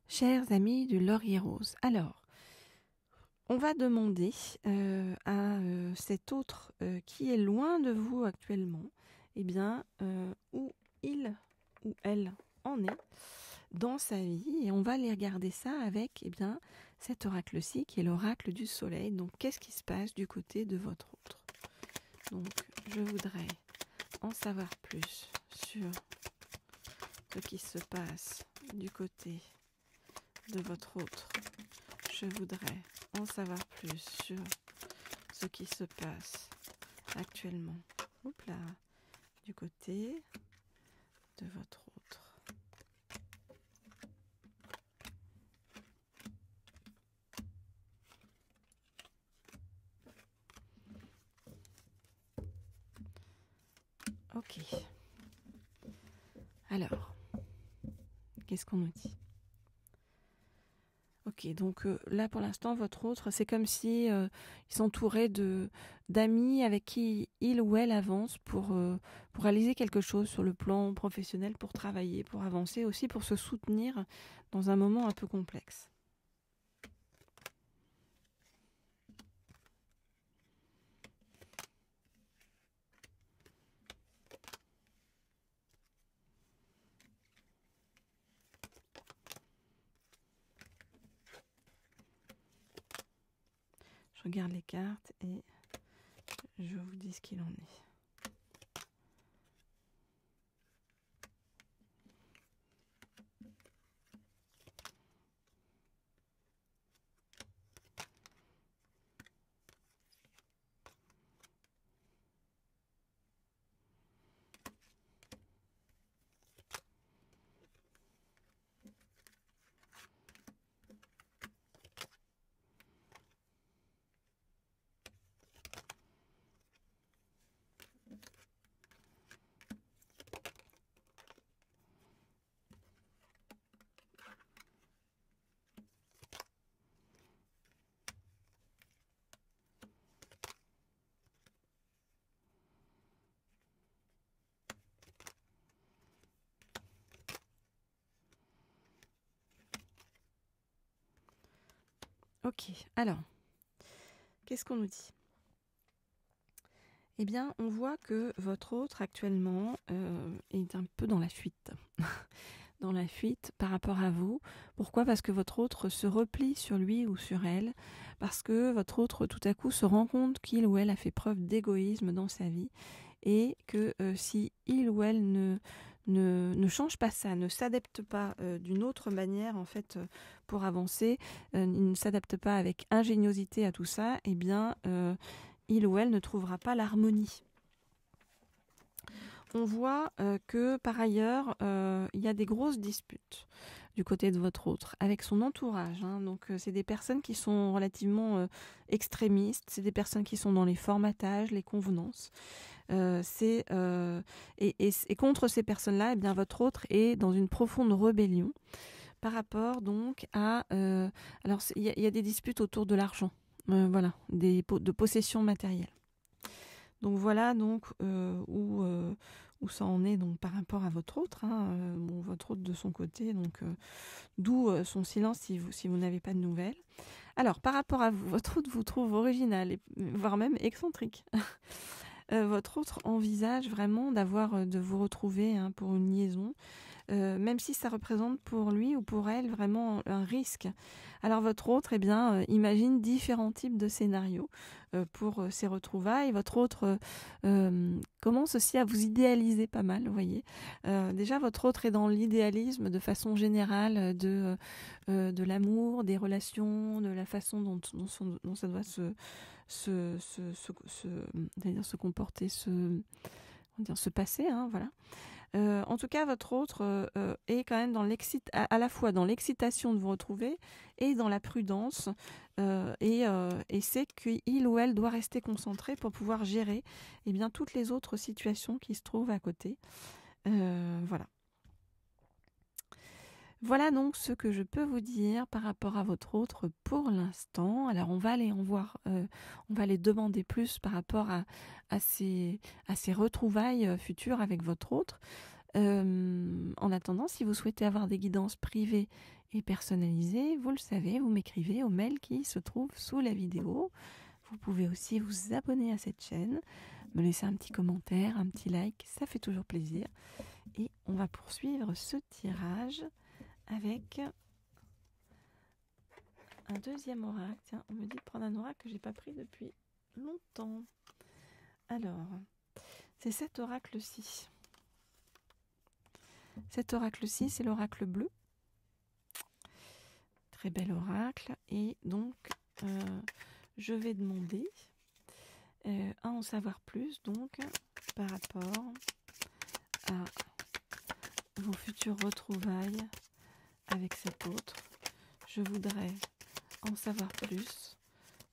Chers amis du Laurier Rose, alors, on va demander à cet autre qui est loin de vous actuellement, eh bien, où il ou elle en est dans sa vie, et on va aller regarder ça avec, eh bien, cet oracle-ci qui est l'oracle du soleil. Donc, qu'est-ce qui se passe du côté de votre autre? Donc, je voudrais en savoir plus sur ce qui se passe du côté de votre autre. Je voudrais en savoir plus sur ce qui se passe actuellement. Oups là, du côté de votre autre. Ok. Alors, qu'est-ce qu'on nous dit? Ok, donc là pour l'instant, votre autre, c'est comme si il s'entourait d'amis avec qui il ou elle avance pour réaliser quelque chose sur le plan professionnel, pour travailler, pour avancer, aussi pour se soutenir dans un moment un peu complexe. Je regarde les cartes et je vous dis ce qu'il en est. Ok, alors, qu'est-ce qu'on nous dit? Eh bien, on voit que votre autre actuellement est un peu dans la fuite. Dans la fuite par rapport à vous. Pourquoi? Parce que votre autre se replie sur lui ou sur elle, parce que votre autre tout à coup se rend compte qu'il ou elle a fait preuve d'égoïsme dans sa vie, et que si il ou elle ne change pas ça, ne s'adapte pas d'une autre manière en fait pour avancer, il ne s'adapte pas avec ingéniosité à tout ça, eh bien il ou elle ne trouvera pas l'harmonie. On voit que par ailleurs, il y a des grosses disputes du côté de votre autre, avec son entourage. Hein. Donc c'est des personnes qui sont relativement extrémistes, c'est des personnes qui sont dans les formatages, les convenances. Et contre ces personnes-là, eh bien, votre autre est dans une profonde rébellion par rapport donc à... alors il y a des disputes autour de l'argent, voilà, de possession matérielle. Donc voilà donc où ça en est donc par rapport à votre autre. Hein, bon, votre autre de son côté, donc d'où son silence si vous n'avez pas de nouvelles. Alors par rapport à vous, votre autre vous trouve original, voire même excentrique. Votre autre envisage vraiment de vous retrouver hein, pour une liaison, même si ça représente pour lui ou pour elle vraiment un risque. Alors votre autre, eh bien, imagine différents types de scénarios pour ces retrouvailles. Votre autre commence aussi à vous idéaliser pas mal, vous voyez. Déjà, votre autre est dans l'idéalisme de façon générale de l'amour, des relations, de la façon dont ça doit se comporter, se passer, hein, voilà. En tout cas, votre autre est quand même à la fois dans l'excitation de vous retrouver et dans la prudence, et c'est qu'il ou elle doit rester concentré pour pouvoir gérer eh bien, toutes les autres situations qui se trouvent à côté. Voilà. Voilà donc ce que je peux vous dire par rapport à votre autre pour l'instant. Alors on va aller en voir, on va aller demander plus par rapport à ces retrouvailles futures avec votre autre. En attendant, si vous souhaitez avoir des guidances privées et personnalisé, vous le savez, vous m'écrivez au mail qui se trouve sous la vidéo. Vous pouvez aussi vous abonner à cette chaîne, me laisser un petit commentaire, un petit like, ça fait toujours plaisir. Et on va poursuivre ce tirage avec un deuxième oracle. Tiens, on me dit de prendre un oracle que j'ai pas pris depuis longtemps. Alors, c'est cet oracle-ci. Cet oracle-ci, c'est l'oracle bleu. Très bel oracle. Et donc, je vais demander à en savoir plus, donc, par rapport à vos futures retrouvailles avec cet autre. Je voudrais en savoir plus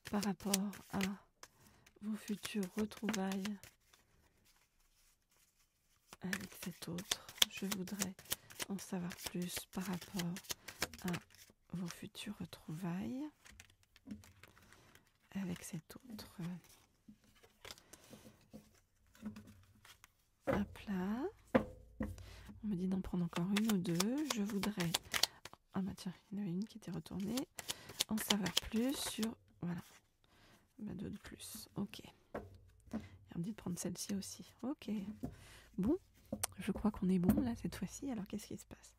par rapport à vos futures retrouvailles avec cet autre. Je voudrais en savoir plus par rapport à vos futures retrouvailles avec cet autre. Hop là. On me dit d'en prendre encore une ou deux. Je voudrais... Ah bah tiens, il y en avait une qui était retournée. En savoir plus sur... Voilà. Bah, deux de plus. Ok. Et on me dit de prendre celle-ci aussi. Ok. Bon. Je crois qu'on est bon là cette fois-ci. Alors qu'est-ce qui se passe?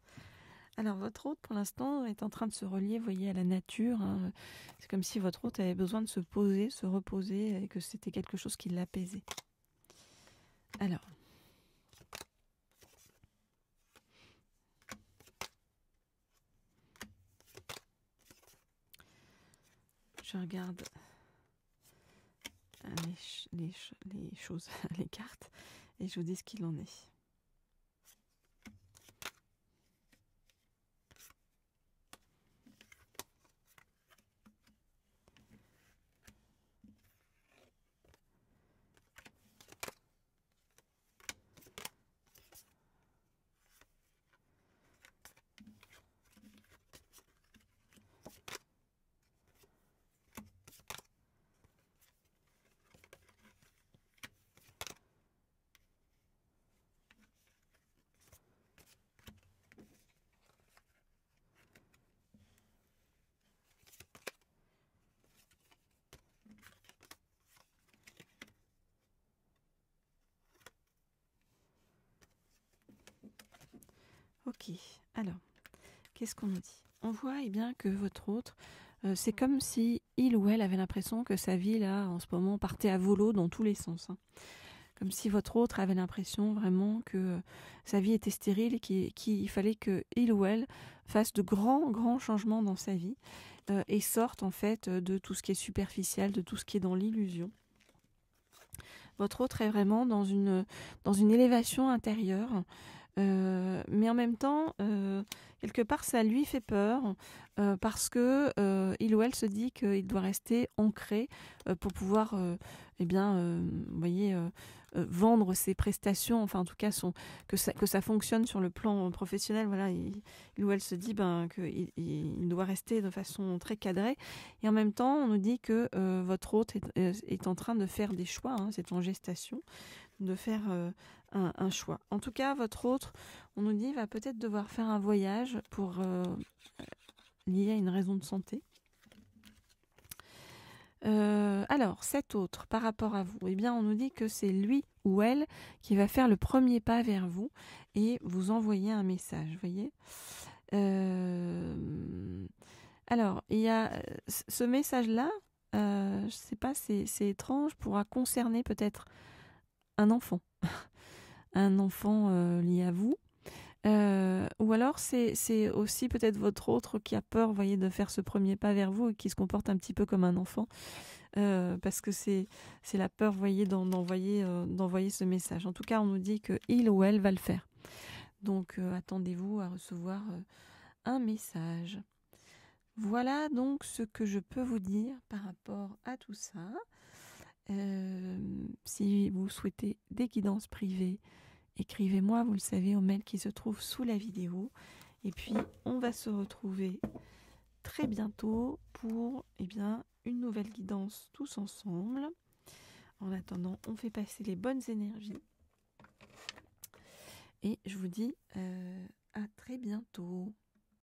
Alors votre hôte pour l'instant est en train de se relier, vous voyez, à la nature. Hein. C'est comme si votre hôte avait besoin de se poser, se reposer et que c'était quelque chose qui l'apaisait. Alors. Je regarde les choses, les cartes et je vous dis ce qu'il en est. Ok, alors, qu'est-ce qu'on nous dit? On voit bien que votre autre, c'est comme si il ou elle avait l'impression que sa vie, là, en ce moment, partait à volo dans tous les sens. Hein. Comme si votre autre avait l'impression vraiment que sa vie était stérile et qu'il fallait qu'il ou elle fasse de grands changements dans sa vie et sorte, en fait, de tout ce qui est superficiel, de tout ce qui est dans l'illusion. Votre autre est vraiment dans une élévation intérieure. Mais en même temps, quelque part, ça lui fait peur parce que il ou elle se dit qu'il doit rester ancré pour pouvoir, vous voyez, vendre ses prestations, enfin en tout cas que ça fonctionne sur le plan professionnel. Voilà, il ou elle se dit qu'il doit rester de façon très cadrée. Et en même temps, on nous dit que votre hôte est en train de faire des choix, hein, c'est en gestation, de faire un choix. En tout cas, votre autre, on nous dit, va peut-être devoir faire un voyage pour lié à une raison de santé. Alors, cet autre, par rapport à vous, eh bien, on nous dit que c'est lui ou elle qui va faire le premier pas vers vous et vous envoyer un message, vous voyez. Alors, il y a ce message-là, je ne sais pas, c'est étrange, pourra concerner peut-être un enfant, un enfant lié à vous. Ou alors c'est aussi peut-être votre autre qui a peur, vous voyez, de faire ce premier pas vers vous et qui se comporte un petit peu comme un enfant parce que c'est la peur, vous voyez, d'envoyer ce message. En tout cas, on nous dit que il ou elle va le faire. Donc attendez-vous à recevoir un message. Voilà donc ce que je peux vous dire par rapport à tout ça. Si vous souhaitez des guidances privées, écrivez-moi, vous le savez, au mail qui se trouve sous la vidéo. Et puis, on va se retrouver très bientôt pour une nouvelle guidance tous ensemble. En attendant, on fait passer les bonnes énergies. Et je vous dis à très bientôt.